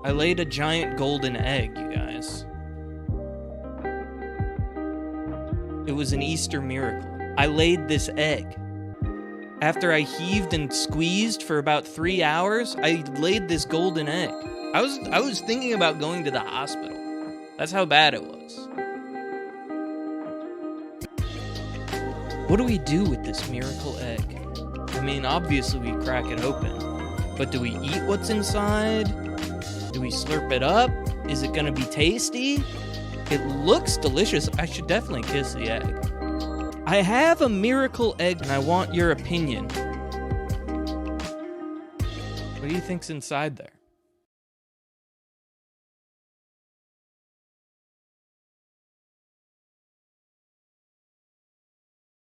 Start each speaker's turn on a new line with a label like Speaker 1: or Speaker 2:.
Speaker 1: I laid a giant golden egg, you guys. It was an Easter miracle. I laid this egg. After I heaved and squeezed for about 3 hours, I laid this golden egg. I was thinking about going to the hospital. That's how bad it was. What do we do with this miracle egg? I mean, obviously we crack it open. But do we eat what's inside? Do we slurp it up? Is it gonna be tasty? It looks delicious. I should definitely kiss the egg. I have a miracle egg and I want your opinion. What do you think's inside there?